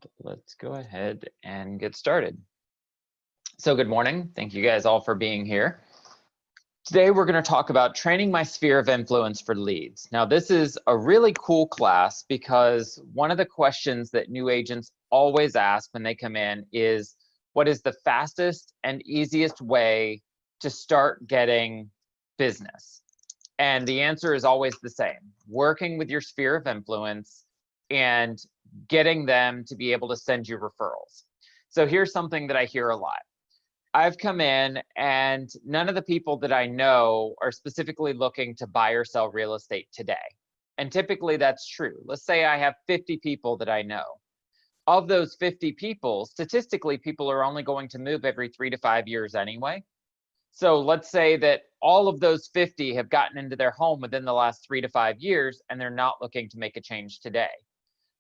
And let's go ahead and get started. So good morning. Thank you guys all for being here. Today we're going to talk about training my sphere of influence for leads. Now this is a really cool class because one of the questions that new agents always ask when they come in is, what is the fastest and easiest way to start getting business? And the answer is always the same: working with your sphere of influence and getting them to be able to send you referrals. So here's something that I hear a lot. I've come in and none of the people that I know are specifically looking to buy or sell real estate today. And typically that's true. Let's say I have 50 people that I know. Of those 50 people, statistically, people are only going to move every 3 to 5 years anyway. So let's say that all of those 50 have gotten into their home within the last 3 to 5 years and they're not looking to make a change today.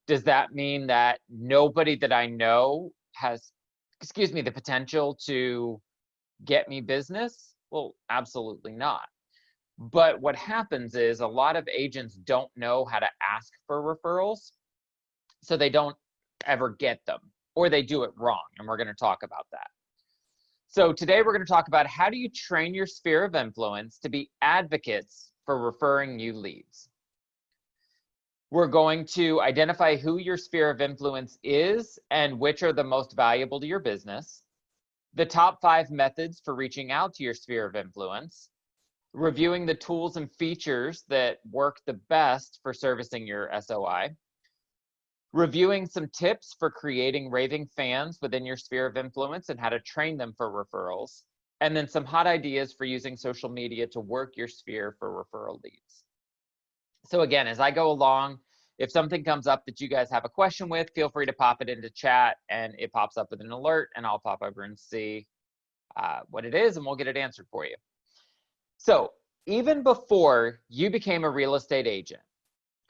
Does that mean that nobody that I know has, the potential to get me business? Well, absolutely not. But what happens is a lot of agents don't know how to ask for referrals, so they don't ever get them, or they do it wrong, and we're going to talk about that. So today we're going to talk about how do you train your sphere of influence to be advocates for referring new leads. We're going to identify who your sphere of influence is and which are the most valuable to your business, the top 5 methods for reaching out to your sphere of influence, reviewing the tools and features that work the best for servicing your SOI, reviewing some tips for creating raving fans within your sphere of influence and how to train them for referrals, and then some hot ideas for using social media to work your sphere for referral leads. So again, as I go along, if something comes up that you guys have a question with, feel free to pop it into chat and it pops up with an alert and I'll pop over and see what it is and we'll get it answered for you. So even before you became a real estate agent,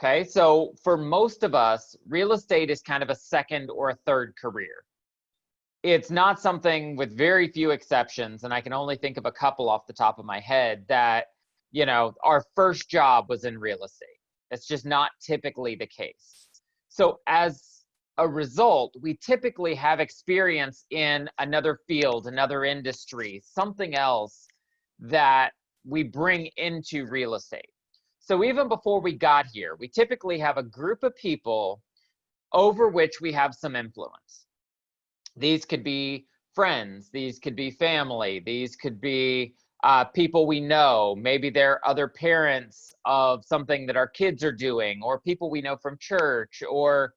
okay, so for most of us, real estate is kind of a second or a third career. It's not something, with very few exceptions, and I can only think of a couple off the top of my head, that our first job was in real estate. That's just not typically the case. So as a result, we typically have experience in another field, another industry, something else that we bring into real estate. So even before we got here, we typically have a group of people over which we have some influence. These could be friends, these could be family, these could be people we know. Maybe they're other parents of something that our kids are doing, or people we know from church, or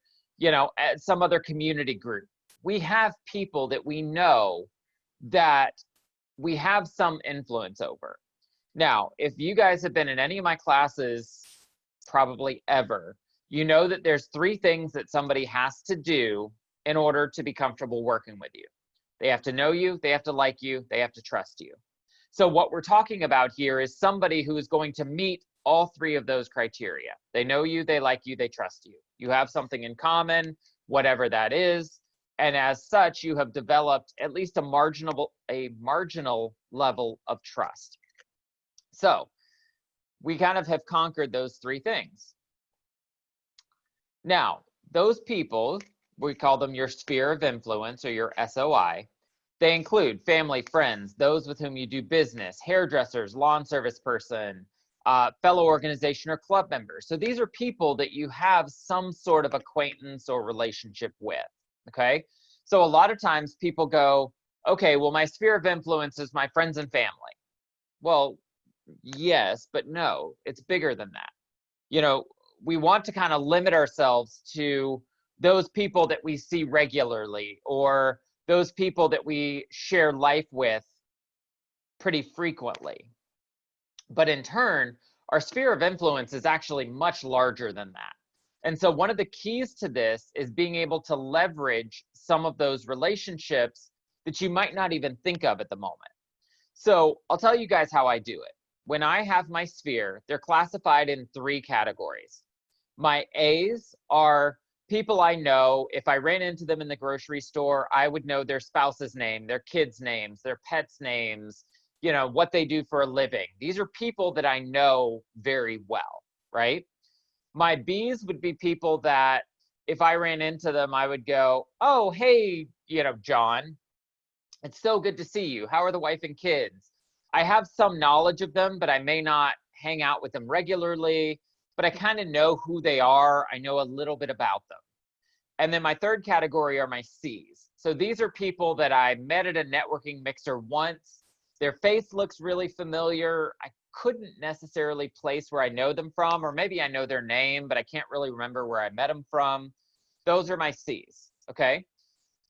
some other community group. We have people that we know that we have some influence over. Now, if you guys have been in any of my classes, probably ever, you know that there's 3 things that somebody has to do in order to be comfortable working with you. They have to know you, they have to like you, they have to trust you. So what we're talking about here is somebody who is going to meet all 3 of those criteria. They know you, they like you, they trust you. You have something in common, whatever that is, and as such, you have developed at least a marginal level of trust. So we kind of have conquered those 3 things. Now, those people, we call them your sphere of influence or your SOI. They include family, friends, those with whom you do business, hairdressers, lawn service person, fellow organization or club members. So these are people that you have some sort of acquaintance or relationship with, okay? So a lot of times people go, okay, well, my sphere of influence is my friends and family. Well, yes, but no, it's bigger than that. We want to kind of limit ourselves to those people that we see regularly, or those people that we share life with pretty frequently. But in turn, our sphere of influence is actually much larger than that. And so one of the keys to this is being able to leverage some of those relationships that you might not even think of at the moment. So I'll tell you guys how I do it. When I have my sphere, they're classified in 3 categories. My A's are people I know. If I ran into them in the grocery store, I would know their spouse's name, their kids' names, their pets' names, what they do for a living. These are people that I know very well, right? My B's would be people that if I ran into them, I would go, oh, hey, John, it's so good to see you. How are the wife and kids? I have some knowledge of them, but I may not hang out with them regularly, but I kind of know who they are. I know a little bit about them. And then my third category are my C's. So these are people that I met at a networking mixer once. Their face looks really familiar. I couldn't necessarily place where I know them from, or maybe I know their name, but I can't really remember where I met them from. Those are my C's, okay?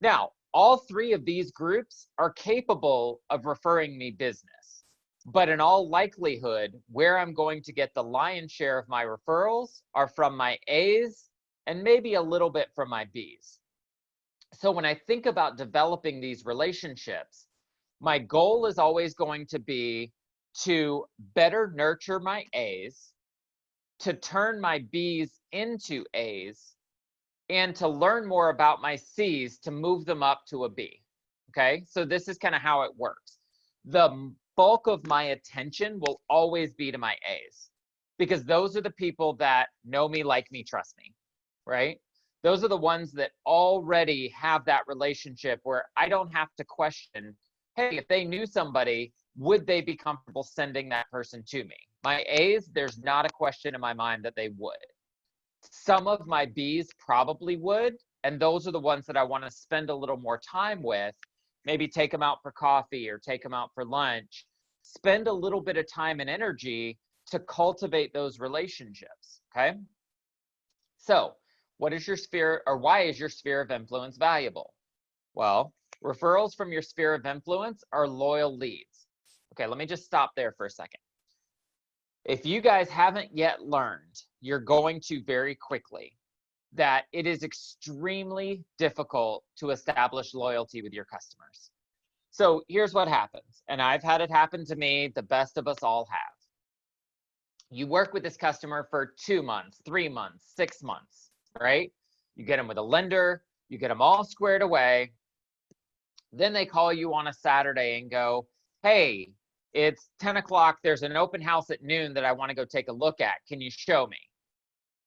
Now, all three of these groups are capable of referring me business, but in all likelihood, where I'm going to get the lion's share of my referrals are from my A's and maybe a little bit from my B's. So when I think about developing these relationships, my goal is always going to be to better nurture my A's, to turn my B's into A's, and to learn more about my C's to move them up to a B. Okay, so this is kind of how it works. The bulk of my attention will always be to my A's, because those are the people that know me, like me, trust me, right? Those are the ones that already have that relationship where I don't have to question, hey, if they knew somebody, would they be comfortable sending that person to me? My A's, there's not a question in my mind that they would. Some of my B's probably would, and those are the ones that I want to spend a little more time with, maybe take them out for coffee or take them out for lunch, spend a little bit of time and energy to cultivate those relationships, okay? So what is your sphere, or why is your sphere of influence valuable? Well, referrals from your sphere of influence are loyal leads. Okay, let me just stop there for a second. If you guys haven't yet learned, you're going to very quickly, that it is extremely difficult to establish loyalty with your customers. So here's what happens, and I've had it happen to me, the best of us all have. You work with this customer for 2 months, 3 months, 6 months, right? You get them with a lender, you get them all squared away. Then they call you on a Saturday and go, hey, it's 10 o'clock, there's an open house at noon that I want to go take a look at. Can you show me?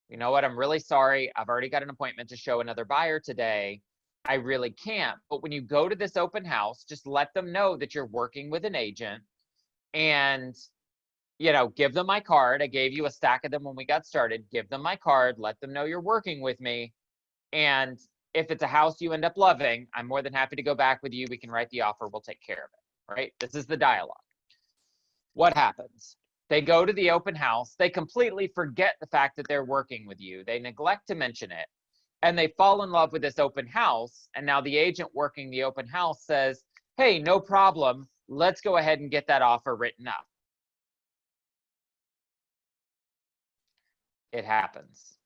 You know what, I'm really sorry. I've already got an appointment to show another buyer today. I really can't. But when you go to this open house, just let them know that you're working with an agent and, give them my card. I gave you a stack of them when we got started. Give them my card. Let them know you're working with me. And if it's a house you end up loving, I'm more than happy to go back with you. We can write the offer. We'll take care of it, right? This is the dialogue. What happens? They go to the open house. They completely forget the fact that they're working with you. They neglect to mention it. And they fall in love with this open house. And now the agent working the open house says, hey, no problem. Let's go ahead and get that offer written up. It happens.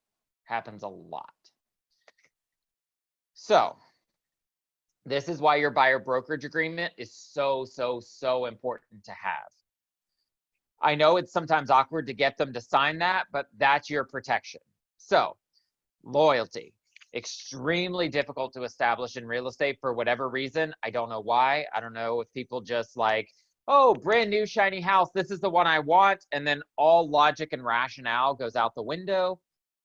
Happens a lot. So this is why your buyer brokerage agreement is so, so, so important to have. I know it's sometimes awkward to get them to sign that, but that's your protection. So loyalty, extremely difficult to establish in real estate for whatever reason. I don't know why. I don't know if people just like, oh, brand new shiny house, this is the one I want, and then all logic and rationale goes out the window.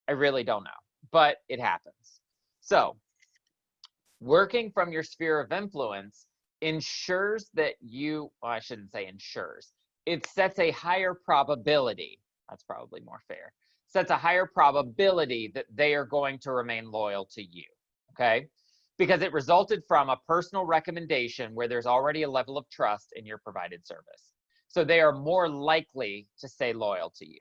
I really don't know, but it happens. So working from your sphere of influence ensures that you, well, I shouldn't say ensures, it sets a higher probability, that's probably more fair, sets a higher probability that they are going to remain loyal to you, okay? Because it resulted from a personal recommendation where there's already a level of trust in your provided service. So they are more likely to stay loyal to you.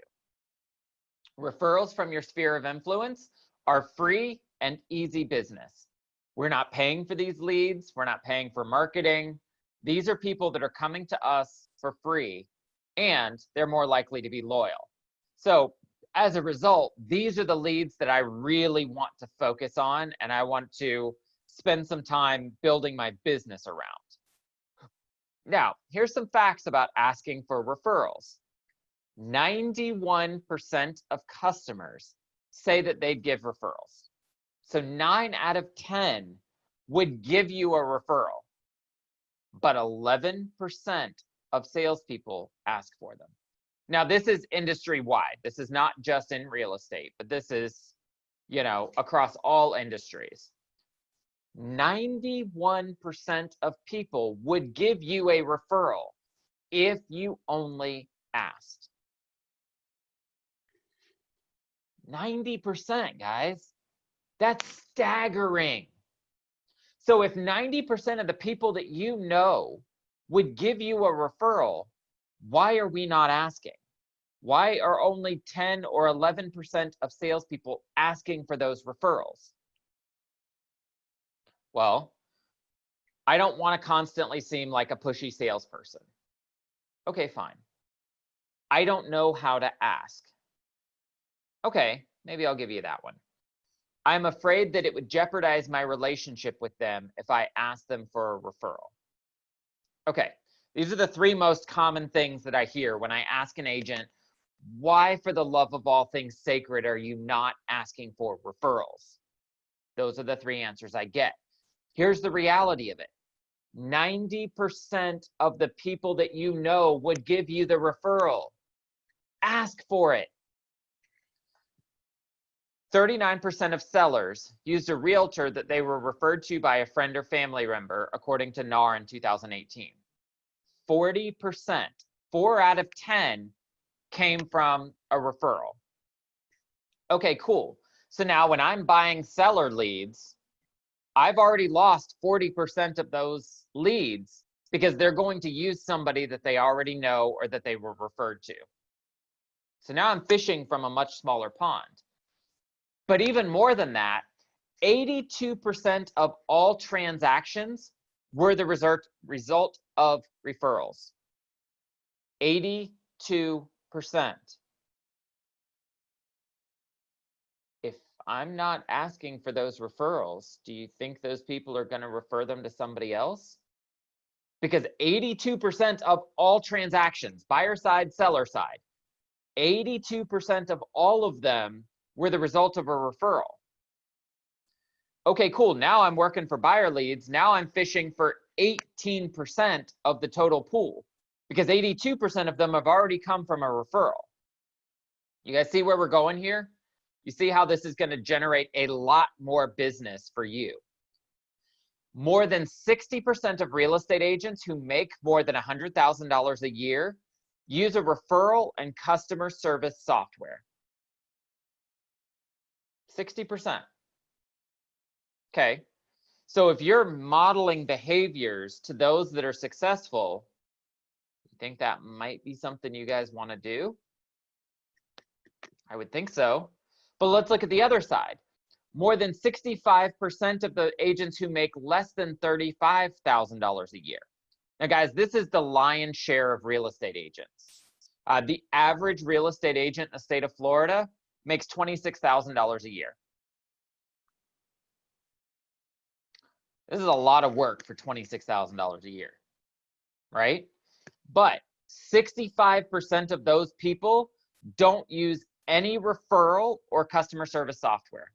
Referrals from your sphere of influence are free and easy business. We're not paying for these leads. We're not paying for marketing. These are people that are coming to us for free, and they're more likely to be loyal. So as a result, these are the leads that I really want to focus on, and I want to spend some time building my business around. Now, here's some facts about asking for referrals. 91% of customers say that they'd give referrals. So 9 out of 10 would give you a referral, but 11% of salespeople ask for them. Now, this is industry-wide. This is not just in real estate, but this is, across all industries. 91% of people would give you a referral if you only asked. 90%, guys. That's staggering. So if 90% of the people that you know would give you a referral, why are we not asking? Why are only 10 or 11% of salespeople asking for those referrals? Well, I don't want to constantly seem like a pushy salesperson. Okay, fine. I don't know how to ask. Okay, maybe I'll give you that one. I'm afraid that it would jeopardize my relationship with them if I asked them for a referral. Okay, these are the three most common things that I hear when I ask an agent, why for the love of all things sacred are you not asking for referrals? Those are the three answers I get. Here's the reality of it. 90% of the people that you know would give you the referral. Ask for it. 39% of sellers used a realtor that they were referred to by a friend or family member, according to NAR in 2018. 40%, 4 out of 10, came from a referral. Okay, cool. So now when I'm buying seller leads, I've already lost 40% of those leads because they're going to use somebody that they already know or that they were referred to. So now I'm fishing from a much smaller pond. But even more than that, 82% of all transactions were the result of referrals. 82%. If I'm not asking for those referrals, do you think those people are going to refer them to somebody else? Because 82% of all transactions, buyer side, seller side, 82% of all of them were the result of a referral. Okay, cool. Now I'm working for buyer leads. Now I'm fishing for 18% of the total pool because 82% of them have already come from a referral. You guys see where we're going here? You see how this is going to generate a lot more business for you. More than 60% of real estate agents who make more than $100,000 a year use a referral and customer service software. 60%. Okay. So if you're modeling behaviors to those that are successful, you think that might be something you guys want to do? I would think so. But let's look at the other side. More than 65% of the agents who make less than $35,000 a year. Now, guys, this is the lion's share of real estate agents. The average real estate agent in the state of Florida makes $26,000 a year. This is a lot of work for $26,000 a year, right? But 65% of those people don't use any referral or customer service software.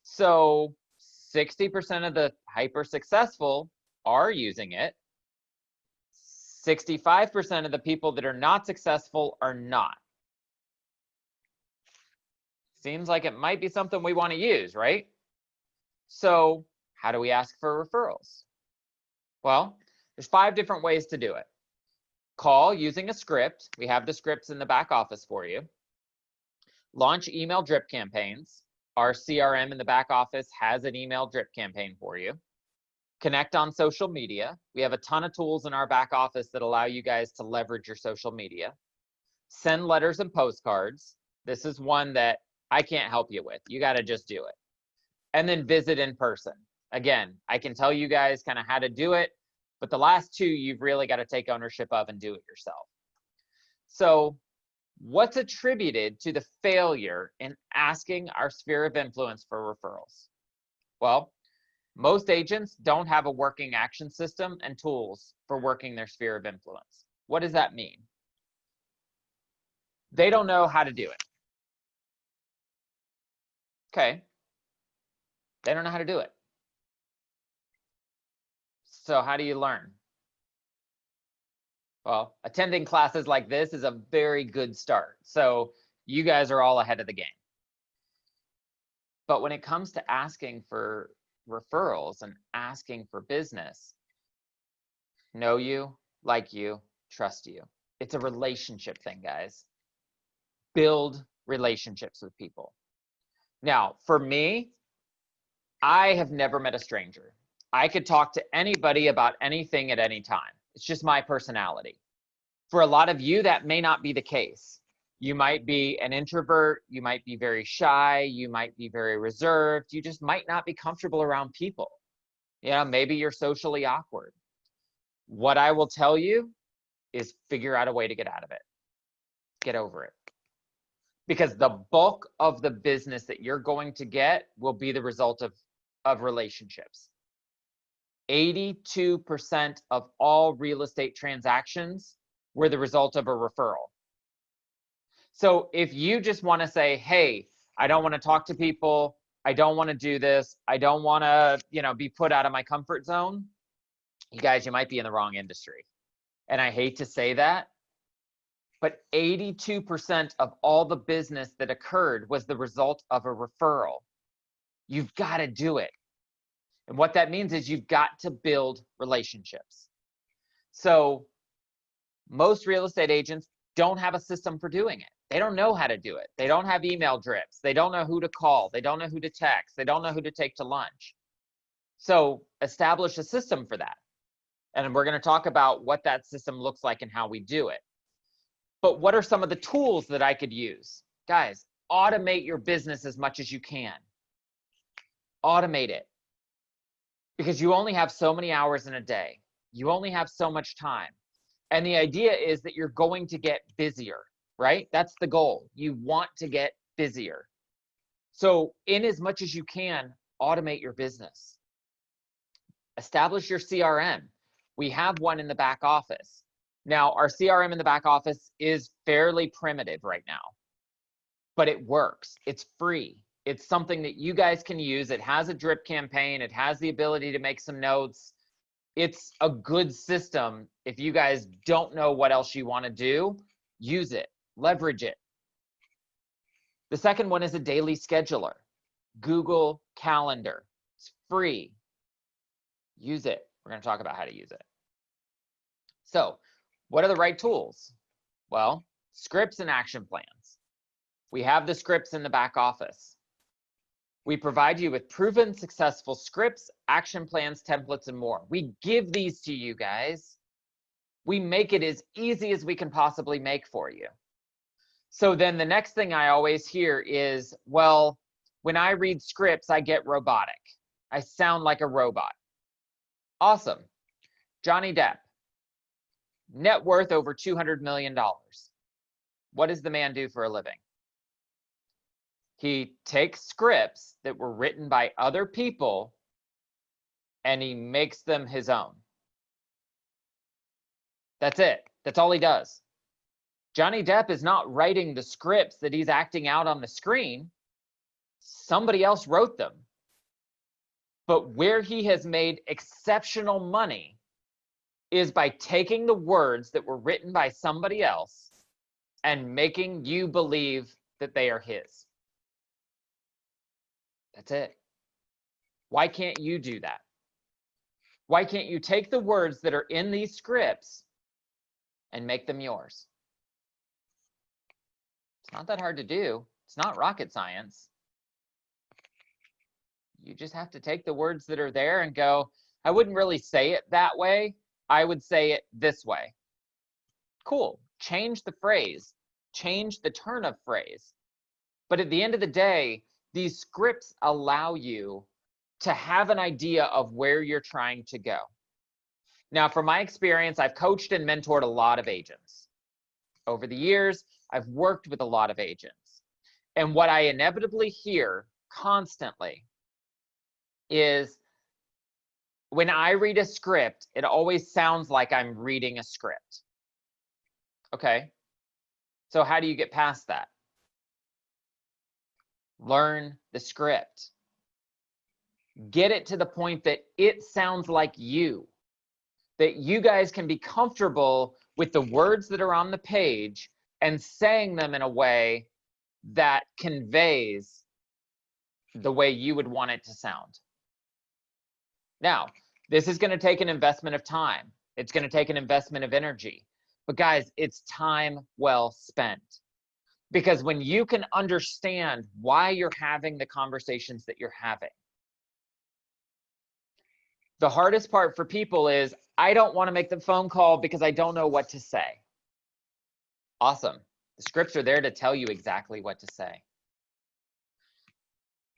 So 60% of the hyper successful are using it. 65% of the people that are not successful are not. Seems like it might be something we want to use, right? So how do we ask for referrals? Well, there's 5 different ways to do it. Call using a script. We have the scripts in the back office for you. Launch email drip campaigns. Our CRM in the back office has an email drip campaign for you. Connect on social media. We have a ton of tools in our back office that allow you guys to leverage your social media. Send letters and postcards. This is one that I can't help you with. You got to just do it. And then visit in person. Again, I can tell you guys kind of how to do it, but the last 2 you've really got to take ownership of and do it yourself. So what's attributed to the failure in asking our sphere of influence for referrals? Well, most agents don't have a working action system and tools for working their sphere of influence. What does that mean? They don't know how to do it. Okay. They don't know how to do it. So how do you learn? Well, attending classes like this is a very good start. So you guys are all ahead of the game. But when it comes to asking for referrals and asking for business, know you, like you, trust you. It's a relationship thing, guys. Build relationships with people. Now, for me, I have never met a stranger. I could talk to anybody about anything at any time. It's just my personality. For a lot of you, that may not be the case. You might be an introvert, you might be very shy, you might be very reserved, you just might not be comfortable around people. You know, maybe you're socially awkward. What I will tell you is figure out a way to get out of it. Get over it. Because the bulk of the business that you're going to get will be the result of relationships. 82% of all real estate transactions were the result of a referral. So if you just want to say, hey, I don't want to talk to people, I don't want to do this, I don't want to, be put out of my comfort zone, you guys, you might be in the wrong industry. And I hate to say that, but 82% of all the business that occurred was the result of a referral. You've got to do it. And what that means is you've got to build relationships. So most real estate agents don't have a system for doing it. They don't know how to do it. They don't have email drips. They don't know who to call. They don't know who to text. They don't know who to take to lunch. So establish a system for that. And we're going to talk about what that system looks like and how we do it. But what are some of the tools that I could use? Guys, automate your business as much as you can. Automate it. Because you only have so many hours in a day. You only have so much time. And the idea is that you're going to get busier, right? That's the goal. You want to get busier. So in as much as you can, automate your business. Establish your CRM. We have one in the back office. Now, our CRM in the back office is fairly primitive right now, but it works. It's free. It's something that you guys can use. It has a drip campaign. It has the ability to make some notes. It's a good system. If you guys don't know what else you want to do, use it, leverage it. The second one is a daily scheduler, Google Calendar. It's free. Use it. We're going to talk about how to use it. So, what are the right tools? Well, scripts and action plans. We have the scripts in the back office. We provide you with proven successful scripts, action plans, templates, and more. We give these to you guys. We make it as easy as we can possibly make for you. So then the next thing I always hear is, well, when I read scripts, I get robotic. I sound like a robot. Awesome. Johnny Depp, net worth over $200 million. What does the man do for a living? He takes scripts that were written by other people and he makes them his own. That's it. That's all he does. Johnny Depp is not writing the scripts that he's acting out on the screen. Somebody else wrote them. But where he has made exceptional money is by taking the words that were written by somebody else and making you believe that they are his. That's it. Why can't you do that? Why can't you take the words that are in these scripts and make them yours? It's not that hard to do. It's not rocket science. You just have to take the words that are there and go, I wouldn't really say it that way. I would say it this way. Cool. Change the phrase. Change the turn of phrase. But at the end of the day, these scripts allow you to have an idea of where you're trying to go. Now, from my experience, I've coached and mentored a lot of agents. Over the years, I've worked with a lot of agents. And what I inevitably hear constantly is when I read a script, it always sounds like I'm reading a script. Okay, so how do you get past that? Learn the script. Get it to the point that it sounds like you, that you guys can be comfortable with the words that are on the page and saying them in a way that conveys the way you would want it to sound. Now, this is going to take an investment of time. It's going to take an investment of energy. But guys, it's time well spent. Because when you can understand why you're having the conversations that you're having, the hardest part for people is, I don't want to make the phone call because I don't know what to say. Awesome. The scripts are there to tell you exactly what to say.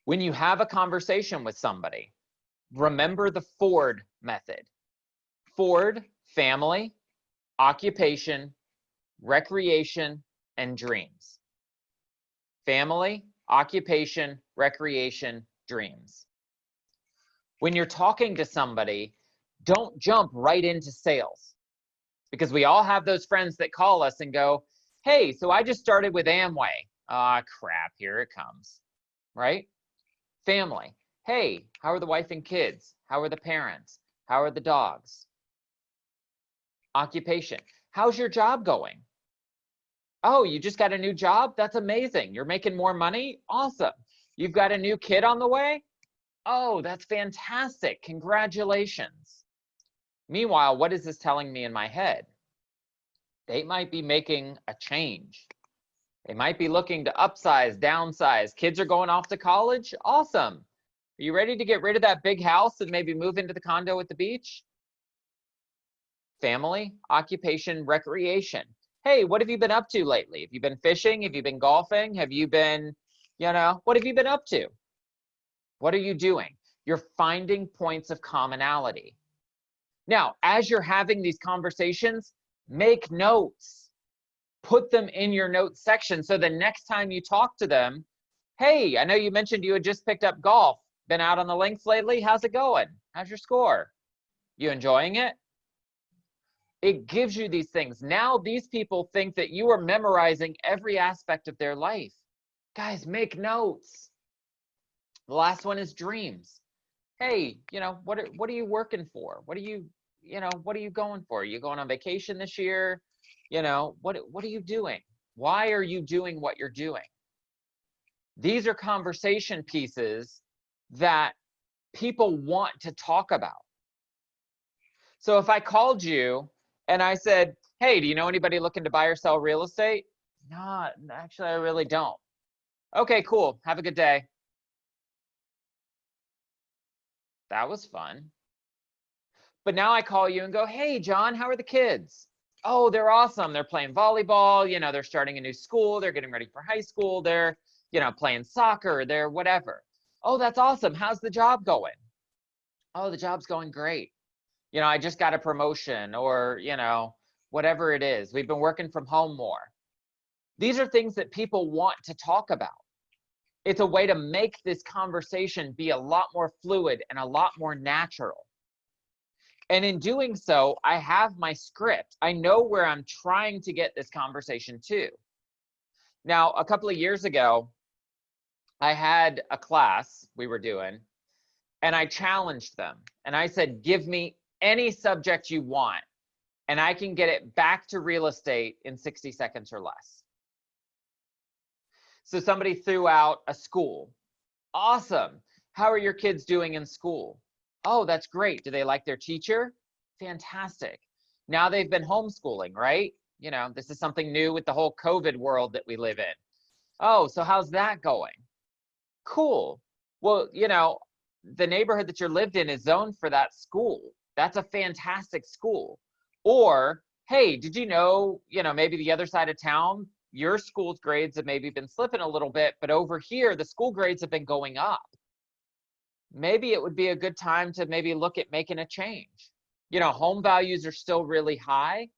When you have a conversation with somebody, remember the Ford method. Ford, family, occupation, recreation, and dreams. Family, occupation, recreation, dreams. When you're talking to somebody, don't jump right into sales, because we all have those friends that call us and go, hey, so I just started with Amway. Ah, crap, here it comes, right? Family. Hey, how are the wife and kids? How are the parents? How are the dogs? Occupation. How's your job going? Oh, you just got a new job? That's amazing. You're making more money? Awesome. You've got a new kid on the way? Oh, that's fantastic. Congratulations. Meanwhile, what is this telling me in my head? They might be making a change. They might be looking to upsize, downsize. Kids are going off to college? Awesome. Are you ready to get rid of that big house and maybe move into the condo at the beach? Family, occupation, recreation. Hey, what have you been up to lately? Have you been fishing? Have you been golfing? Have you been, what have you been up to? What are you doing? You're finding points of commonality. Now, as you're having these conversations, make notes. Put them in your notes section so the next time you talk to them, hey, I know you mentioned you had just picked up golf. Been out on the links lately? How's it going? How's your score? You enjoying it? It gives you these things. Now these people think that you are memorizing every aspect of their life. Guys, make notes. The last one is dreams. Hey, what are you working for? What are you going for? Are you going on vacation this year? What are you doing? Why are you doing what you're doing? These are conversation pieces that people want to talk about. So if I called you and I said, hey, do you know anybody looking to buy or sell real estate? No, actually, I really don't. Okay, cool. Have a good day. That was fun. But now I call you and go, hey, John, how are the kids? Oh, they're awesome. They're playing volleyball. They're starting a new school. They're getting ready for high school. They're, playing soccer. They're whatever. Oh, that's awesome. How's the job going? Oh, the job's going great. I just got a promotion, or, whatever it is. We've been working from home more. These are things that people want to talk about. It's a way to make this conversation be a lot more fluid and a lot more natural. And in doing so, I have my script. I know where I'm trying to get this conversation to. Now, a couple of years ago, I had a class we were doing, and I challenged them. And I said, give me any subject you want, and I can get it back to real estate in 60 seconds or less. So somebody threw out a school. Awesome. How are your kids doing in school? Oh, that's great. Do they like their teacher? Fantastic. Now they've been homeschooling, right? This is something new with the whole COVID world that we live in. Oh, so how's that going? Cool. Well, the neighborhood that you're lived in is zoned for that school. That's a fantastic school. Or, hey, did you know, maybe the other side of town, your school's grades have maybe been slipping a little bit, but over here, the school grades have been going up. Maybe it would be a good time to maybe look at making a change. Home values are still really high,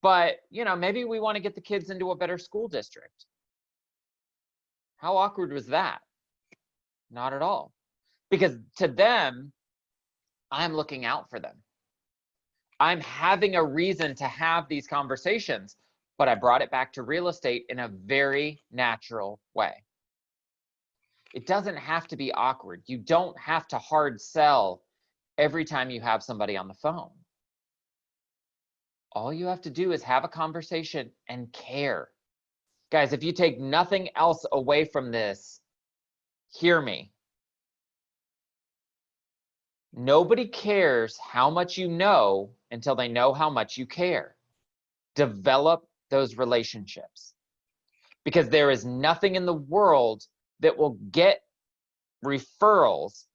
but, maybe we want to get the kids into a better school district. How awkward was that? Not at all. Because to them, I'm looking out for them. I'm having a reason to have these conversations, but I brought it back to real estate in a very natural way. It doesn't have to be awkward. You don't have to hard sell every time you have somebody on the phone. All you have to do is have a conversation and care. Guys, if you take nothing else away from this, Hear me. Nobody cares how much you know until they know how much you care. Develop those relationships, because there is nothing in the world that will get referrals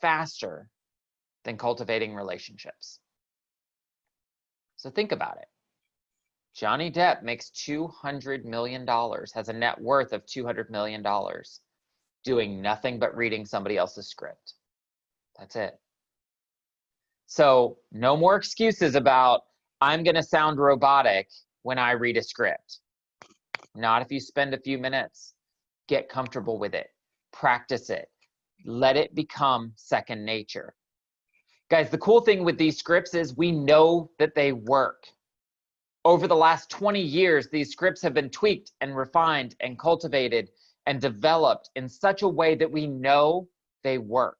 faster than cultivating relationships. So think about it. Johnny Depp makes $200 million, has a net worth of $200 million, doing nothing but reading somebody else's script. That's it. So no more excuses about, I'm going to sound robotic when I read a script. Not if you spend a few minutes. Get comfortable with it. Practice it. Let it become second nature. Guys, the cool thing with these scripts is we know that they work. Over the last 20 years, these scripts have been tweaked and refined and cultivated and developed in such a way that we know they work.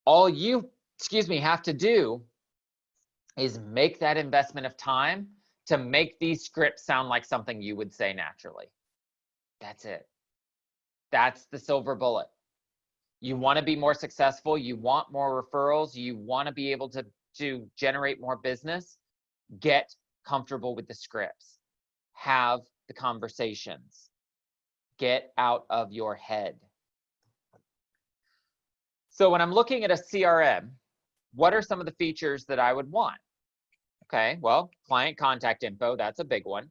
All you, have to do is make that investment of time to make these scripts sound like something you would say naturally. That's it. That's the silver bullet. You want to be more successful. You want more referrals. You want to be able to generate more business. Get comfortable with the scripts. Have the conversations. Get out of your head. So when I'm looking at a CRM, what are some of the features that I would want? Okay, well, client contact info, that's a big one.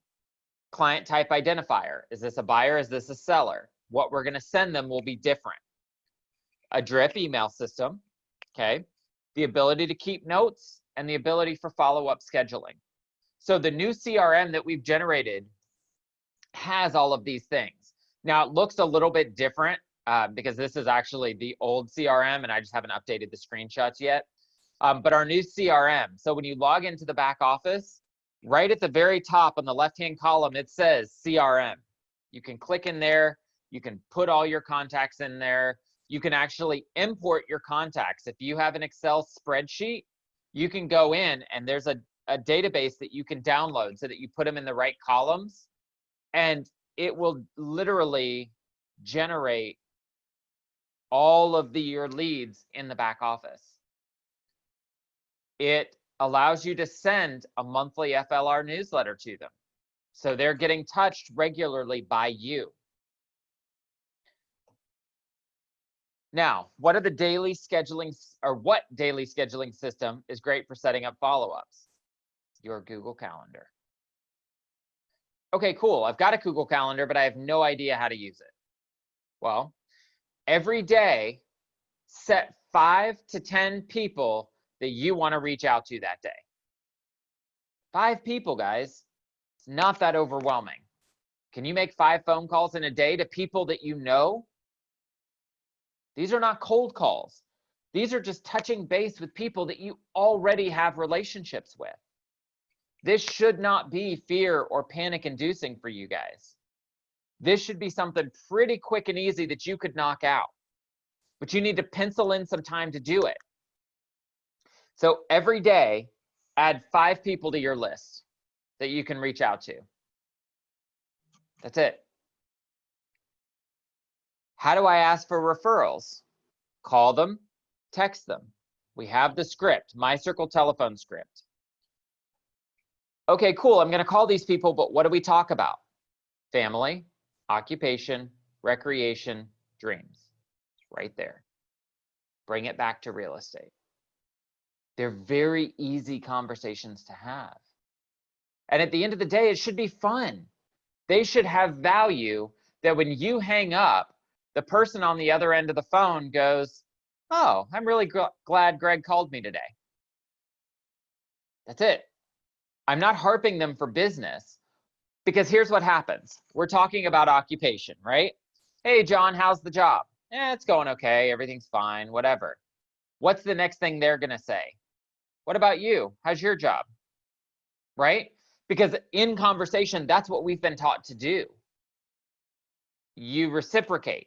Client type identifier. Is this a buyer? Is this a seller? What we're going to send them will be different. A drip email system, okay? The ability to keep notes and the ability for follow-up scheduling. So the new CRM that we've generated has all of these things. Now it looks a little bit different because this is actually the old CRM and I just haven't updated the screenshots yet. But our new CRM, so when you log into the back office, right at the very top on the left-hand column, it says CRM. You can click in there, you can put all your contacts in there, you can actually import your contacts. If you have an Excel spreadsheet, you can go in and there's a database that you can download so that you put them in the right columns, and it will literally generate all of your leads in the back office. It allows you to send a monthly FLR newsletter to them, so they're getting touched regularly by you. Now, what daily scheduling system is great for setting up follow-ups? Your Google Calendar. Okay, cool. I've got a Google Calendar, but I have no idea how to use it. Well, every day, set 5 to 10 people that you want to reach out to that day. 5 people, guys. It's not that overwhelming. Can you make 5 phone calls in a day to people that you know? These are not cold calls. These are just touching base with people that you already have relationships with. This should not be fear or panic inducing for you guys. This should be something pretty quick and easy that you could knock out, but you need to pencil in some time to do it. So every day, add 5 people to your list that you can reach out to. That's it. How do I ask for referrals? Call them, text them. We have the script, My Circle telephone script. Okay, cool. I'm going to call these people, but what do we talk about? Family, occupation, recreation, dreams. Right there. Bring it back to real estate. They're very easy conversations to have. And at the end of the day, it should be fun. They should have value that when you hang up, the person on the other end of the phone goes, oh, I'm really glad Greg called me today. That's it. I'm not harping them for business, because here's what happens. We're talking about occupation, right? Hey, John, how's the job? It's going okay. Everything's fine, whatever. What's the next thing they're going to say? What about you? How's your job? Right? Because in conversation, that's what we've been taught to do. You reciprocate.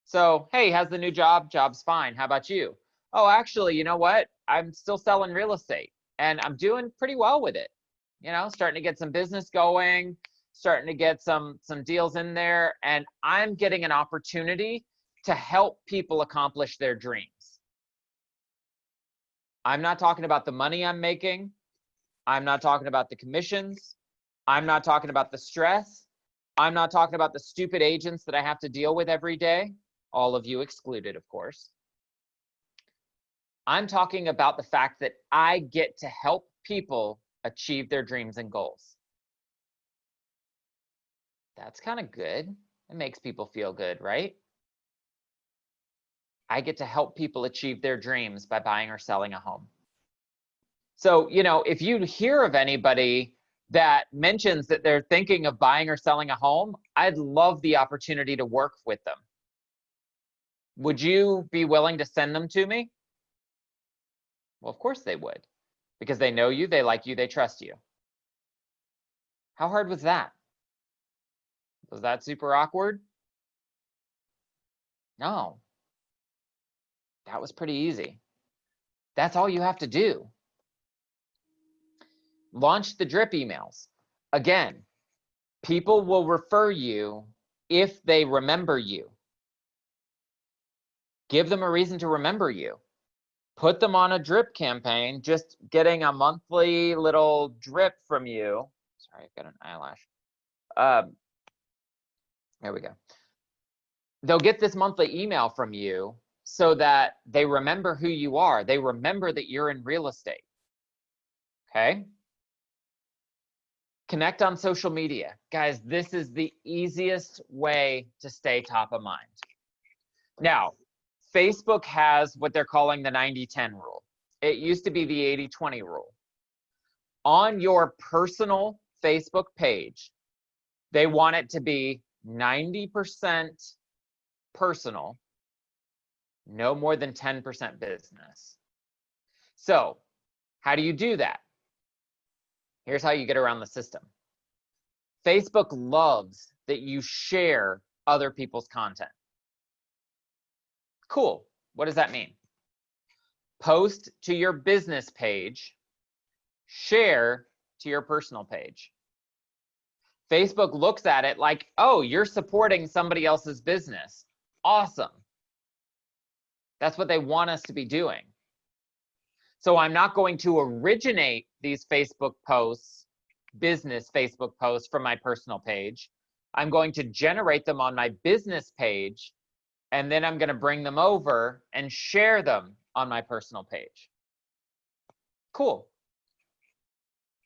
So, hey, how's the new job? Job's fine. How about you? Oh, actually, you know what? I'm still selling real estate and I'm doing pretty well with it. You know, starting to get some business going, starting to get some deals in there, and I'm getting an opportunity to help people accomplish their dreams. I'm not talking about the money I'm making. I'm not talking about the commissions. I'm not talking about the stress. I'm not talking about the stupid agents that I have to deal with every day, all of you excluded, of course. I'm talking about the fact that I get to help people achieve their dreams and goals. That's kind of good. It makes people feel good, right? I get to help people achieve their dreams by buying or selling a home. So, you know, if you hear of anybody that mentions that they're thinking of buying or selling a home, I'd love the opportunity to work with them. Would you be willing to send them to me? Well, of course they would, because they know you, they like you, they trust you. How hard was that? Was that super awkward? No. That was pretty easy. That's all you have to do. Launch the drip emails. Again, people will refer you if they remember you. Give them a reason to remember you. Put them on a drip campaign, just getting a monthly little drip from you. Sorry, I've got an eyelash. There we go. They'll get this monthly email from you so that they remember who you are. They remember that you're in real estate. Okay? Connect on social media. Guys, this is the easiest way to stay top of mind. Now, Facebook has what they're calling the 90-10 rule. It used to be the 80-20 rule. On your personal Facebook page, they want it to be 90% personal, no more than 10% business. So, how do you do that? Here's how you get around the system. Facebook loves that you share other people's content. Cool. What does that mean? Post to your business page, share to your personal page. Facebook looks at it like, oh, you're supporting somebody else's business. Awesome. That's what they want us to be doing. So I'm not going to originate these Facebook posts, business Facebook posts from my personal page. I'm going to generate them on my business page, and then I'm going to bring them over and share them on my personal page. Cool.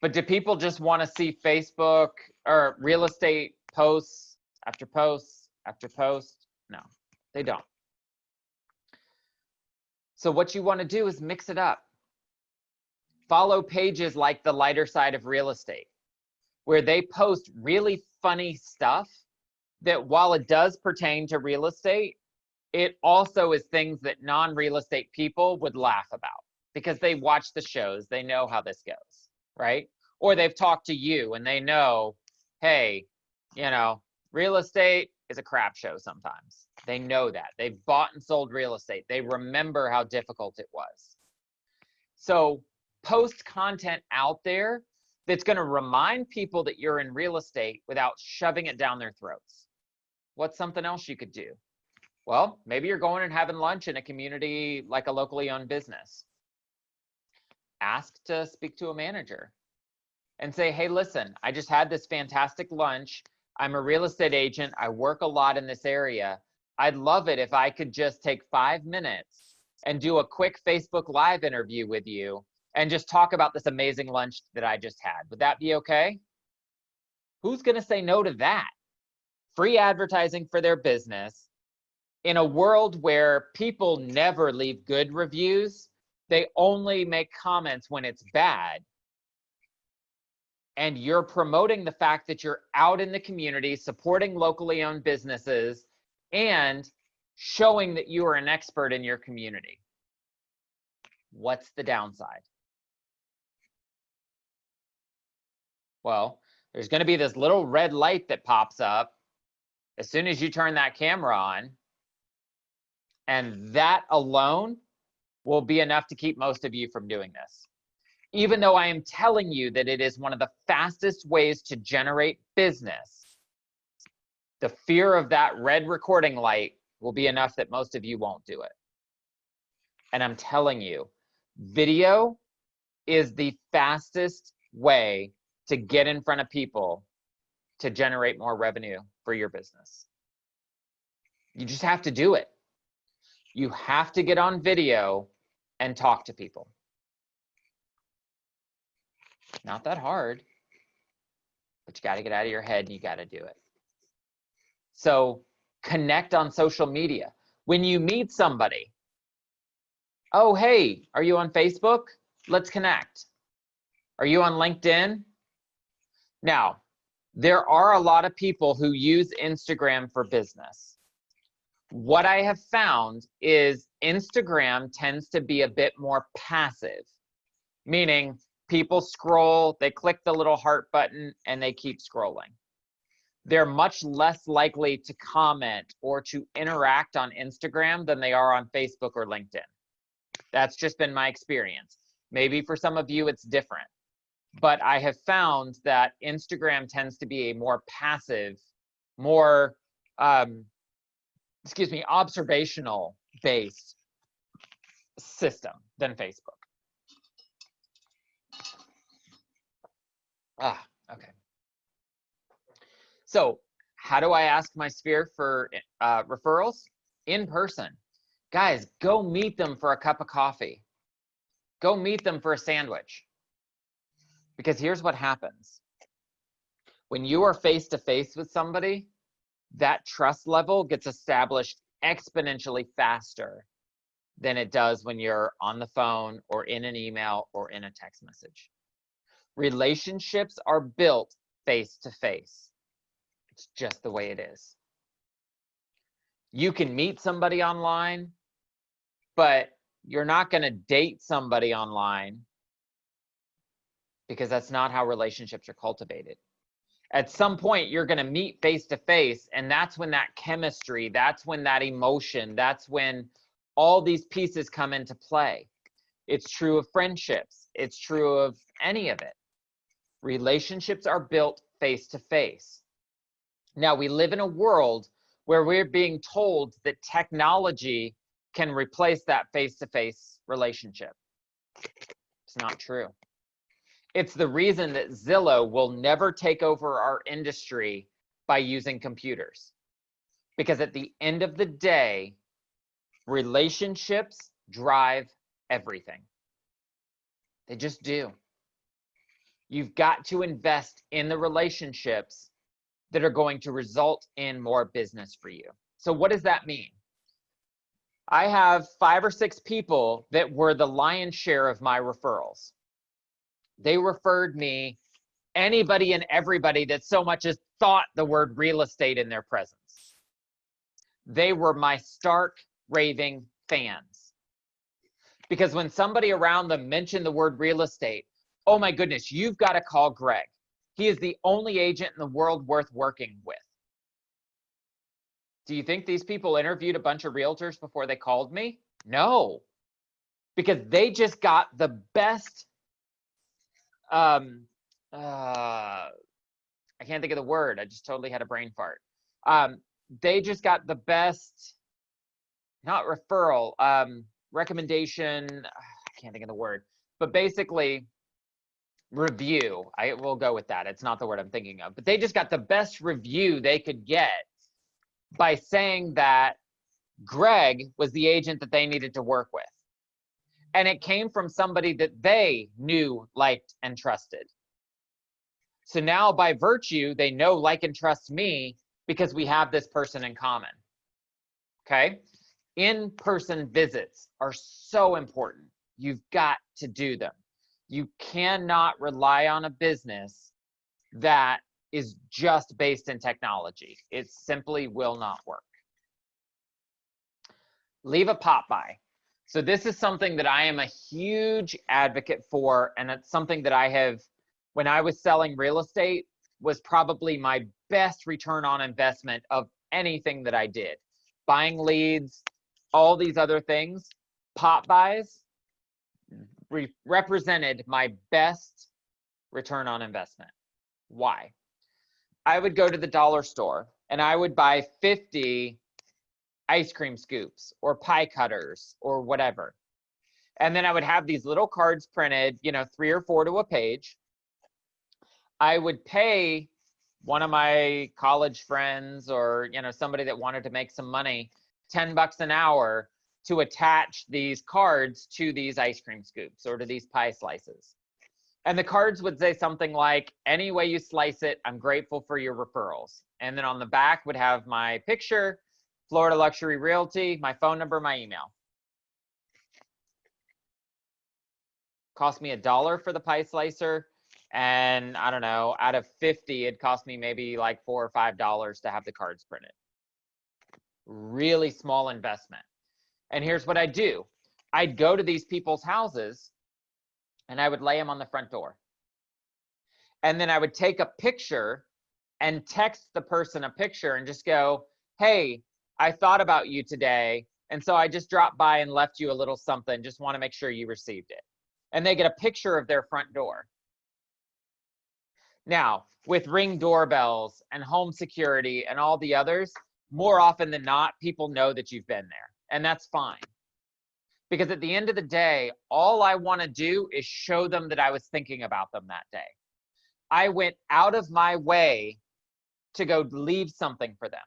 But do people just want to see Facebook or real estate posts after posts after post? No, they don't. So what you want to do is mix it up. Follow pages like The Lighter Side of Real Estate, where they post really funny stuff that, while it does pertain to real estate, it also is things that non-real estate people would laugh about because they watch the shows, they know how this goes, right? Or they've talked to you and they know, hey, you know, real estate is a crap show sometimes. They know that. They've bought and sold real estate. They remember how difficult it was. So post content out there that's going to remind people that you're in real estate without shoving it down their throats. What's something else you could do? Well, maybe you're going and having lunch in a community like a locally owned business. Ask to speak to a manager and say, hey, listen, I just had this fantastic lunch. I'm a real estate agent. I work a lot in this area. I'd love it if I could just take 5 minutes and do a quick Facebook Live interview with you and just talk about this amazing lunch that I just had. Would that be okay? Who's going to say no to that? Free advertising for their business. In a world where people never leave good reviews, they only make comments when it's bad. And you're promoting the fact that you're out in the community, supporting locally owned businesses, and showing that you are an expert in your community. What's the downside? Well, there's going to be this little red light that pops up as soon as you turn that camera on. And that alone will be enough to keep most of you from doing this. Even though I am telling you that it is one of the fastest ways to generate business, the fear of that red recording light will be enough that most of you won't do it. And I'm telling you, video is the fastest way to get in front of people to generate more revenue for your business. You just have to do it. You have to get on video and talk to people. Not that hard, but you got to get out of your head and you got to do it. So connect on social media. When you meet somebody, oh, hey, are you on Facebook? Let's connect. Are you on LinkedIn? Now, there are a lot of people who use Instagram for business. What I have found is Instagram tends to be a bit more passive, meaning people scroll, they click the little heart button, and they keep scrolling. They're much less likely to comment or to interact on Instagram than they are on Facebook or LinkedIn. That's just been my experience. Maybe for some of you it's different, but I have found that Instagram tends to be a more passive, more, observational based system than Facebook. Okay. So how do I ask my sphere for referrals? In person. Guys, go meet them for a cup of coffee. Go meet them for a sandwich. Because here's what happens. When you are face-to-face with somebody, that trust level gets established exponentially faster than it does when you're on the phone or in an email or in a text message. Relationships are built face-to-face. It's just the way it is. You can meet somebody online, but you're not going to date somebody online because that's not how relationships are cultivated. At some point, you're going to meet face to face, and that's when that chemistry, that's when that emotion, that's when all these pieces come into play. It's true of friendships. It's true of any of it. Relationships are built face to face. Now, we live in a world where we're being told that technology can replace that face-to-face relationship. It's not true. It's the reason that Zillow will never take over our industry by using computers. Because at the end of the day, relationships drive everything. They just do. You've got to invest in the relationships that are going to result in more business for you. So what does that mean? I have 5 or 6 people that were the lion's share of my referrals. They referred me anybody and everybody that so much as thought the word real estate in their presence. They were my stark raving fans. Because when somebody around them mentioned the word real estate, oh my goodness, you've got to call Greg. He is the only agent in the world worth working with. Do you think these people interviewed a bunch of realtors before they called me? No, because they just got the best, I can't think of the word. I just totally had a brain fart. They just got the best, not referral, recommendation. I can't think of the word, but basically review. I will go with that. It's not the word I'm thinking of, but they just got the best review they could get by saying that Greg was the agent that they needed to work with. And it came from somebody that they knew, liked, and trusted. So now by virtue, they know, like, and trust me because we have this person in common. Okay? In-person visits are so important. You've got to do them. You cannot rely on a business that is just based in technology. It simply will not work. Leave a Popby. So this is something that I am a huge advocate for, and it's something that I have, when I was selling real estate, was probably my best return on investment of anything that I did. Buying leads, all these other things, Popbys, represented my best return on investment. Why? I would go to the dollar store and I would buy 50 ice cream scoops or pie cutters or whatever. And then I would have these little cards printed, 3 or 4 to a page. I would pay one of my college friends or, somebody that wanted to make some money, $10 an hour to attach these cards to these ice cream scoops or to these pie slices. And the cards would say something like, any way you slice it, I'm grateful for your referrals. And then on the back would have my picture, Florida Luxury Realty, my phone number, my email. Cost me $1 for the pie slicer. And I don't know, out of 50, it cost me maybe like $4 or $5 to have the cards printed. Really small investment. And here's what I'd do. I'd go to these people's houses and I would lay them on the front door. And then I would take a picture and text the person a picture and just go, hey, I thought about you today. And so I just dropped by and left you a little something. Just want to make sure you received it. And they get a picture of their front door. Now, with Ring doorbells and home security and all the others, more often than not, people know that you've been there. And that's fine. Because at the end of the day, all I want to do is show them that I was thinking about them that day. I went out of my way to go leave something for them.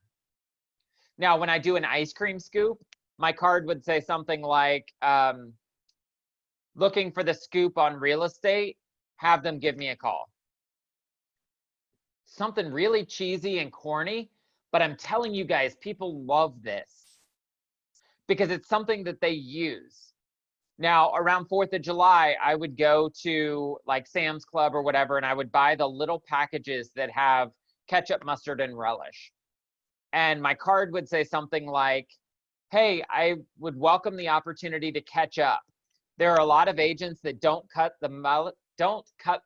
Now, when I do an ice cream scoop, my card would say something like, looking for the scoop on real estate, have them give me a call. Something really cheesy and corny, but I'm telling you guys, people love this because it's something that they use. Now, around 4th of July, I would go to like Sam's Club or whatever, and I would buy the little packages that have ketchup, mustard, and relish. And my card would say something like, hey, I would welcome the opportunity to catch up. There are a lot of agents that don't cut the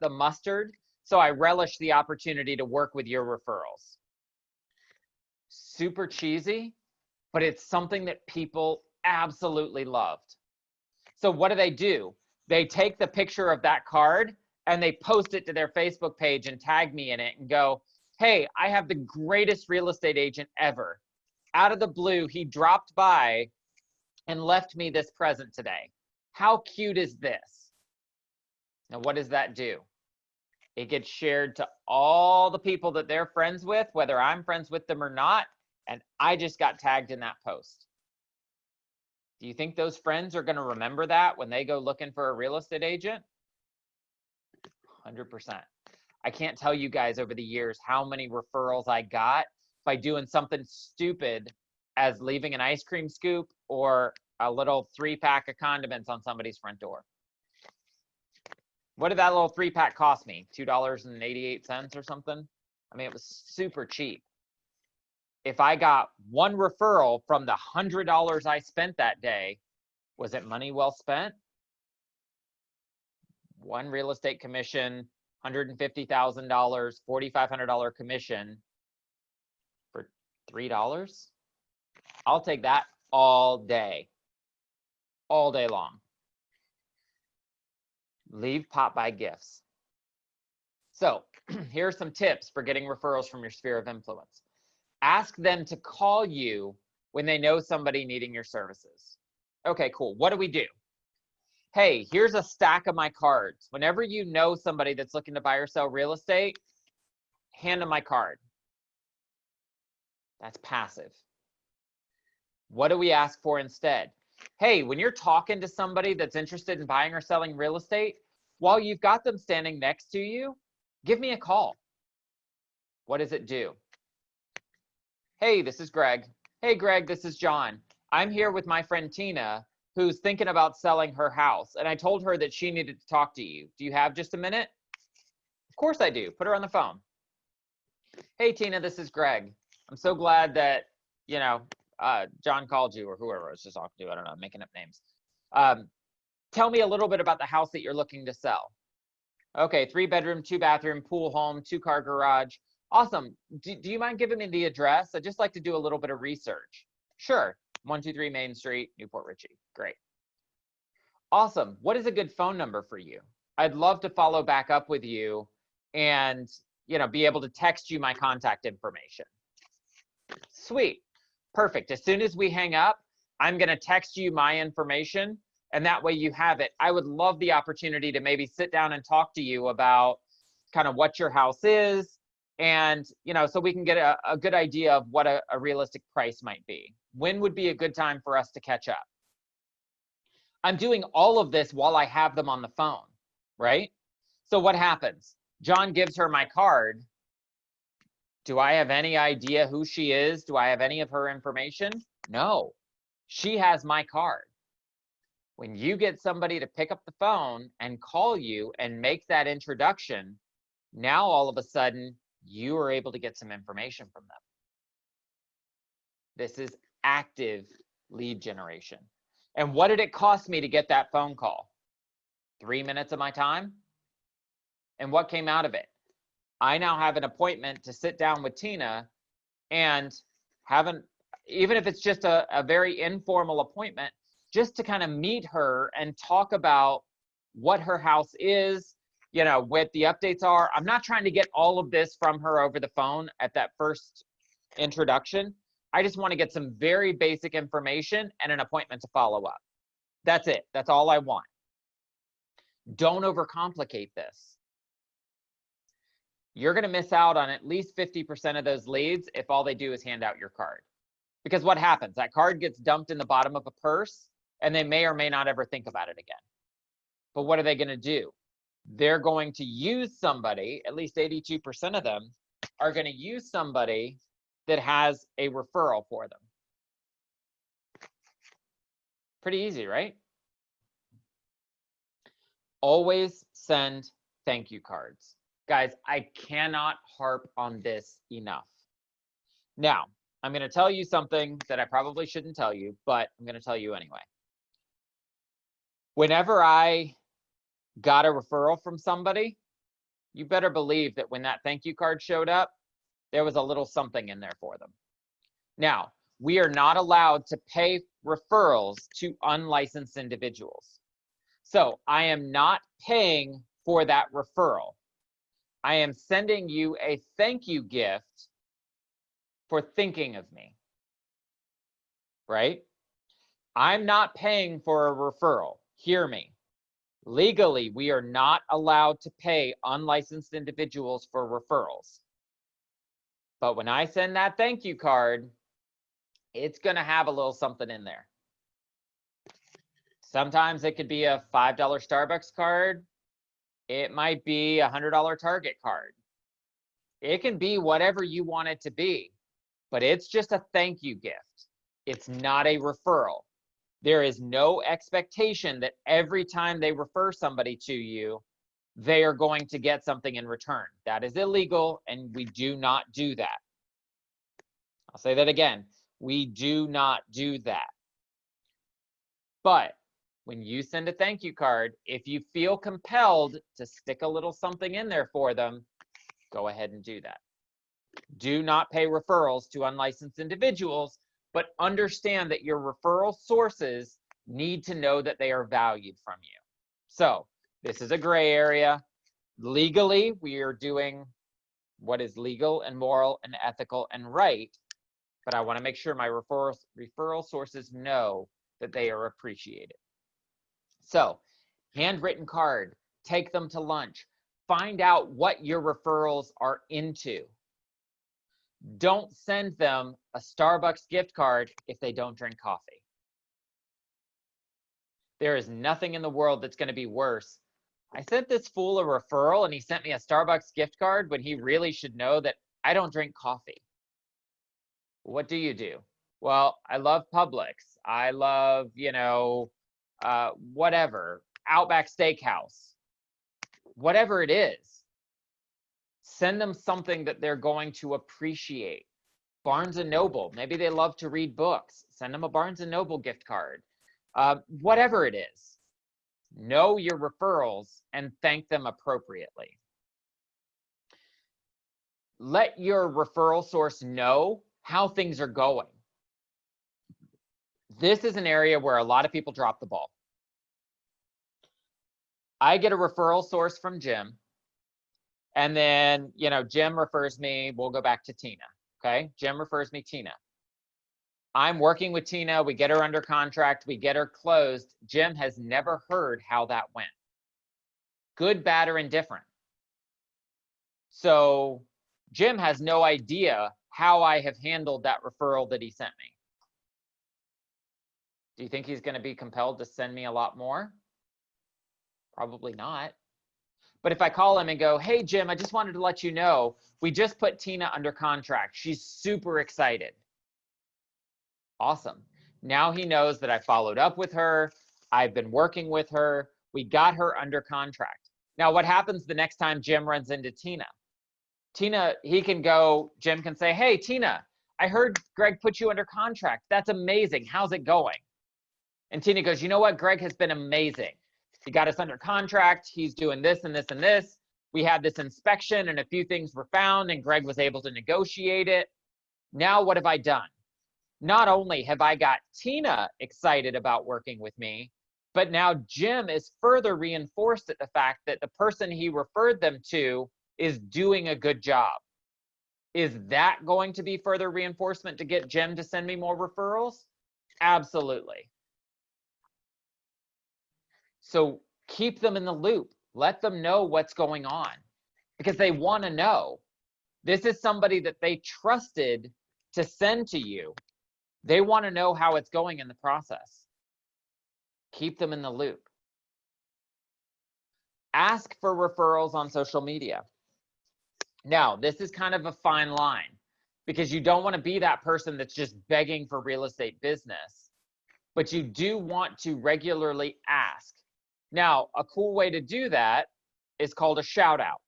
mustard, so I relish the opportunity to work with your referrals. Super cheesy, but it's something that people absolutely loved. So what do? They take the picture of that card and they post it to their Facebook page and tag me in it and go, hey, I have the greatest real estate agent ever. Out of the blue, he dropped by and left me this present today. How cute is this? Now, what does that do? It gets shared to all the people that they're friends with, whether I'm friends with them or not, and I just got tagged in that post. Do you think those friends are going to remember that when they go looking for a real estate agent? 100%. I can't tell you guys over the years how many referrals I got by doing something stupid as leaving an ice cream scoop or a little 3-pack of condiments on somebody's front door. What did that little 3-pack cost me? $2.88 or something? I mean, it was super cheap. If I got one referral from the $100 I spent that day, was it money well spent? One real estate commission, $150,000, $4,500 commission for $3? I'll take that all day long. Leave Popby gifts. So here are some tips for getting referrals from your sphere of influence. Ask them to call you when they know somebody needing your services. Okay, cool. What do? Hey, here's a stack of my cards. Whenever you know somebody that's looking to buy or sell real estate, hand them my card. That's passive. What do we ask for instead? Hey, when you're talking to somebody that's interested in buying or selling real estate, while you've got them standing next to you, give me a call. What does it do? Hey, this is Greg. Hey, Greg, this is John. I'm here with my friend Tina, who's thinking about selling her house. And I told her that she needed to talk to you. Do you have just a minute? Of course I do. Put her on the phone. Hey, Tina, this is Greg. I'm so glad that, John called you or whoever I was just talking to. I don't know, I'm making up names. Tell me a little bit about the house that you're looking to sell. Okay, 3-bedroom, 2-bathroom, pool home, 2-car garage. Awesome. Do you mind giving me the address? I'd just like to do a little bit of research. Sure. 123 Main Street, Newport Richey. Great. Awesome. What is a good phone number for you? I'd love to follow back up with you and, be able to text you my contact information. Sweet. Perfect. As soon as we hang up, I'm going to text you my information, and that way you have it. I would love the opportunity to maybe sit down and talk to you about kind of what your house is, and, so we can get a good idea of what a realistic price might be. When would be a good time for us to catch up? I'm doing all of this while I have them on the phone, right? So what happens? John gives her my card. Do I have any idea who she is? Do I have any of her information? No, she has my card. When you get somebody to pick up the phone and call you and make that introduction, now all of a sudden you are able to get some information from them. This is active lead generation. And what did it cost me to get that phone call? 3 minutes of my time. And what came out of it? I now have an appointment to sit down with Tina and even if it's just a very informal appointment, just to kind of meet her and talk about what her house is, what the updates are. I'm not trying to get all of this from her over the phone at that first introduction. I just want to get some very basic information and an appointment to follow up. That's it. That's all I want. Don't overcomplicate this. You're going to miss out on at least 50% of those leads if all they do is hand out your card. Because what happens? That card gets dumped in the bottom of a purse, and they may or may not ever think about it again. But what are they going to do? They're going to use somebody, at least 82% of them are going to use somebody that has a referral for them. Pretty easy, right? Always send thank you cards. Guys, I cannot harp on this enough. Now, I'm going to tell you something that I probably shouldn't tell you, but I'm going to tell you anyway. Whenever I got a referral from somebody, you better believe that when that thank you card showed up, there was a little something in there for them. Now, we are not allowed to pay referrals to unlicensed individuals. So I am not paying for that referral. I am sending you a thank you gift for thinking of me, right? I'm not paying for a referral. Hear me. Legally, we are not allowed to pay unlicensed individuals for referrals. But when I send that thank you card, it's going to have a little something in there. Sometimes it could be a $5 Starbucks card. It might be a $100 Target card. It can be whatever you want it to be, but it's just a thank you gift. It's not a referral. There is no expectation that every time they refer somebody to you, they are going to get something in return. That is illegal, and we do not do that. I'll say that again. We do not do that. But when you send a thank you card, if you feel compelled to stick a little something in there for them, go ahead and do that. Do not pay referrals to unlicensed individuals, but understand that your referral sources need to know that they are valued from you. So this is a gray area. Legally, we are doing what is legal and moral and ethical and right, but I want to make sure my referral sources know that they are appreciated. So, handwritten card, take them to lunch, find out what your referrals are into. Don't send them a Starbucks gift card if they don't drink coffee. There is nothing in the world that's going to be worse. I sent this fool a referral and he sent me a Starbucks gift card when he really should know that I don't drink coffee. What do? Well, I love Publix. I love, whatever, Outback Steakhouse, whatever it is. Send them something that they're going to appreciate. Barnes & Noble, maybe they love to read books. Send them a Barnes & Noble gift card. Whatever it is, know your referrals and thank them appropriately. Let your referral source know how things are going. This is an area where a lot of people drop the ball. I get a referral source from Jim. And then, you know, Jim refers me, we'll go back to Tina, okay? Jim refers me Tina. I'm working with Tina, we get her under contract, we get her closed. Jim has never heard how that went. Good, bad, or indifferent. So Jim has no idea how I have handled that referral that he sent me. Do you think he's going to be compelled to send me a lot more? Probably not. But if I call him and go, hey, Jim, I just wanted to let you know, we just put Tina under contract. She's super excited. Awesome. Now he knows that I followed up with her. I've been working with her. We got her under contract. Now, what happens the next time Jim runs into Tina? Tina, he can go, Jim can say, hey, Tina, I heard Greg put you under contract. That's amazing. How's it going? And Tina goes, you know what? Greg has been amazing. He got us under contract. He's doing this and this and this. We had this inspection and a few things were found and Greg was able to negotiate it. Now what have I done? Not only have I got Tina excited about working with me, but now Jim is further reinforced at the fact that the person he referred them to is doing a good job. Is that going to be further reinforcement to get Jim to send me more referrals? Absolutely. So keep them in the loop. Let them know what's going on because they want to know. This is somebody that they trusted to send to you. They want to know how it's going in the process. Keep them in the loop. Ask for referrals on social media. Now, this is kind of a fine line because you don't want to be that person that's just begging for real estate business, but you do want to regularly ask. Now, a cool way to do that is called a shout out.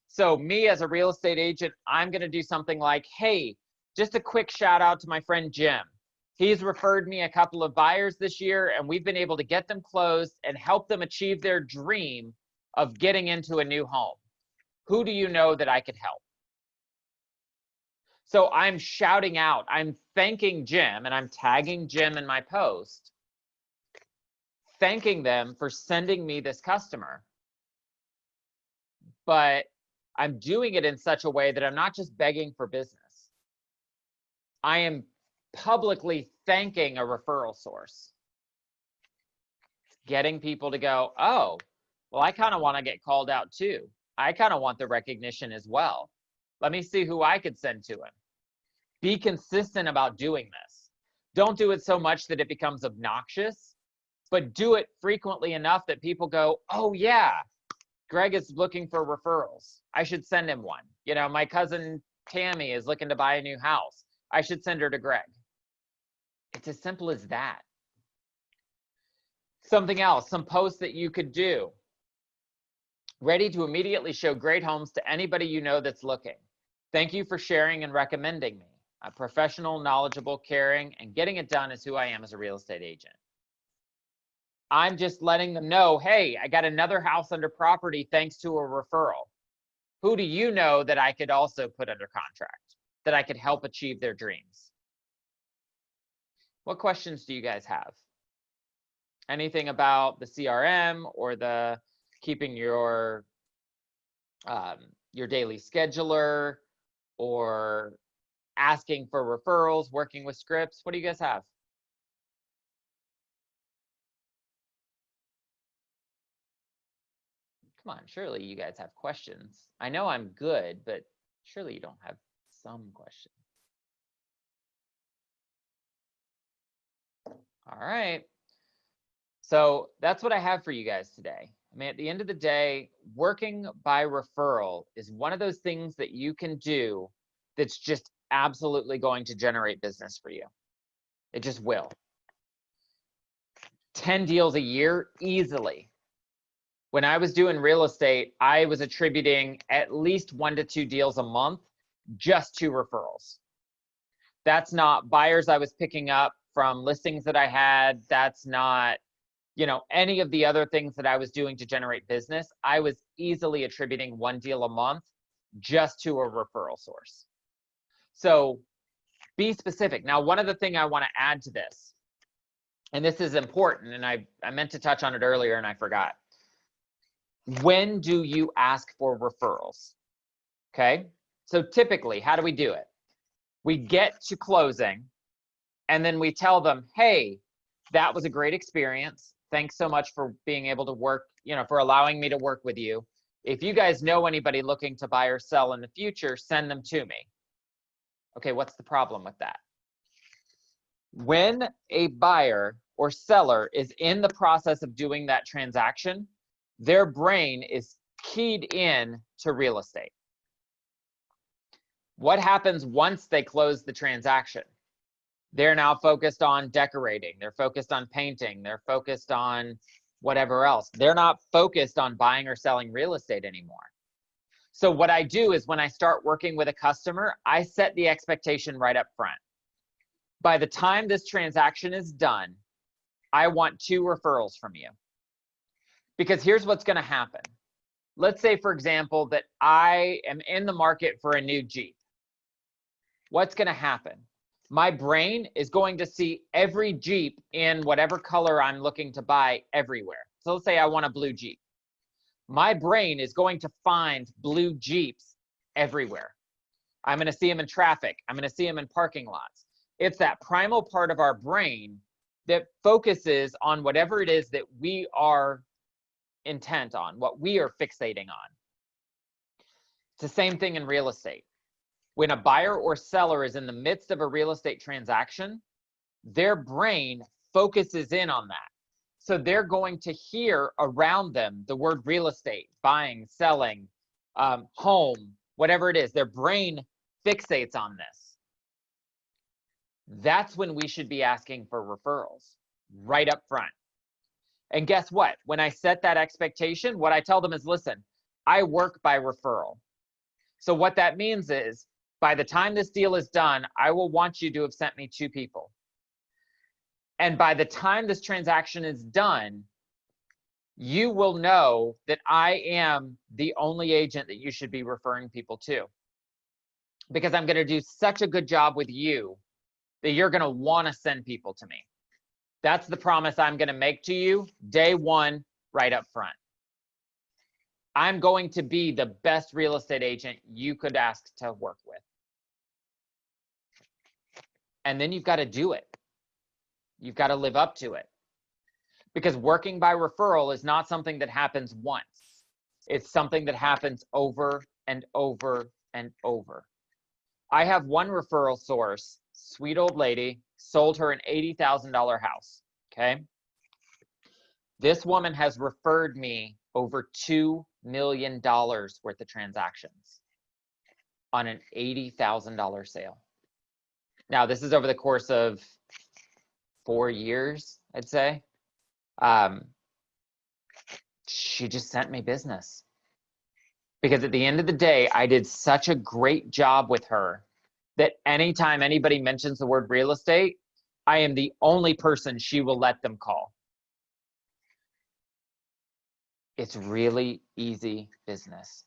So me as a real estate agent, I'm going to do something like, hey, just a quick shout out to my friend Jim. He's referred me a couple of buyers this year and we've been able to get them closed and help them achieve their dream of getting into a new home. Who do you know that I could help? So I'm shouting out, I'm thanking Jim and I'm tagging Jim in my post, thanking them for sending me this customer. But I'm doing it in such a way that I'm not just begging for business. I am publicly thanking a referral source. Getting people to go, oh, well, I kind of want to get called out too. I kind of want the recognition as well. Let me see who I could send to him. Be consistent about doing this. Don't do it so much that it becomes obnoxious, but do it frequently enough that people go, oh yeah, Greg is looking for referrals. I should send him one. You know, my cousin Tammy is looking to buy a new house. I should send her to Greg. It's as simple as that. Something else, some posts that you could do. Ready to immediately show great homes to anybody you know that's looking. Thank you for sharing and recommending me. A professional, knowledgeable, caring, and getting it done is who I am as a real estate agent. I'm just letting them know, hey, I got another house under property thanks to a referral. Who do you know that I could also put under contract, that I could help achieve their dreams? What questions do you guys have? Anything about the CRM or the keeping your daily scheduler or asking for referrals, working with scripts? What do you guys have? Come on, surely you guys have questions. I know I'm good, but surely you don't have some questions. All right. So that's what I have for you guys today. I mean, at the end of the day, working by referral is one of those things that you can do that's just absolutely going to generate business for you. It just will. 10 deals a year, easily. When I was doing real estate, I was attributing at least 1 to 2 deals a month just to referrals. That's not buyers I was picking up from listings that I had. That's not, you know, any of the other things that I was doing to generate business. I was easily attributing 1 deal a month just to a referral source. So be specific. Now, one other thing I want to add to this, and this is important, and I meant to touch on it earlier and I forgot. when do you ask for referrals? Okay, so typically, how do we do it? We get to closing, and then we tell them, hey, that was a great experience. Thanks so much for being able to work, for allowing me to work with you. If you guys know anybody looking to buy or sell in the future, send them to me. Okay, what's the problem with that? When a buyer or seller is in the process of doing that transaction, their brain is keyed in to real estate. What happens once they close the transaction? They're now focused on decorating. They're focused on painting. They're focused on whatever else. They're not focused on buying or selling real estate anymore. So what I do is when I start working with a customer, I set the expectation right up front. By the time this transaction is done, I want 2 referrals from you. Because here's what's going to happen. Let's say, for example, that I am in the market for a new Jeep. What's going to happen? My brain is going to see every Jeep in whatever color I'm looking to buy everywhere. So let's say I want a blue Jeep. My brain is going to find blue Jeeps everywhere. I'm going to see them in traffic. I'm going to see them in parking lots. It's that primal part of our brain that focuses on whatever it is that we are intent on, what we are fixating on. It's the same thing in real estate. When a buyer or seller is in the midst of a real estate transaction, their brain focuses in on that. So they're going to hear around them the word real estate, buying, selling, home, whatever it is. Their brain fixates on this. That's when we should be asking for referrals, right up front. And guess what? When I set that expectation, what I tell them is, listen, I work by referral. So what that means is, by the time this deal is done, I will want you to have sent me 2 people. And by the time this transaction is done, you will know that I am the only agent that you should be referring people to. Because I'm going to do such a good job with you that you're going to want to send people to me. That's the promise I'm going to make to you day one, right up front. I'm going to be the best real estate agent you could ask to work with. And then you've got to do it. You've got to live up to it. Because working by referral is not something that happens once. It's something that happens over and over and over. I have one referral source, sweet old lady, sold her an $80,000 house, okay? This woman has referred me over $2 million worth of transactions on an $80,000 sale. Now, this is over the course of 4 years, I'd say. She just sent me business. Because at the end of the day, I did such a great job with her that anytime anybody mentions the word real estate, I am the only person she will let them call. It's really easy business.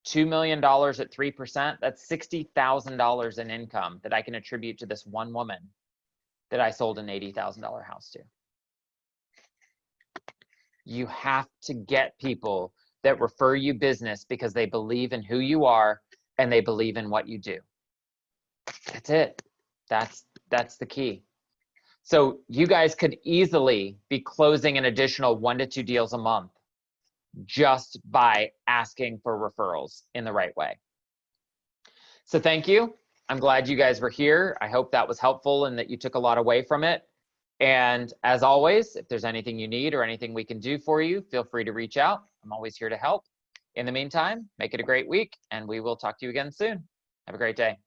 $2 million at 3%, that's $60,000 in income that I can attribute to this one woman that I sold an $80,000 house to. You have to get people that refer you business because they believe in who you are and they believe in what you do. That's it. That's the key. So you guys could easily be closing an additional 1 to 2 deals a month just by asking for referrals in the right way. So thank you. I'm glad you guys were here. I hope that was helpful and that you took a lot away from it. And as always, if there's anything you need or anything we can do for you, feel free to reach out. I'm always here to help. In the meantime, make it a great week, and we will talk to you again soon. Have a great day.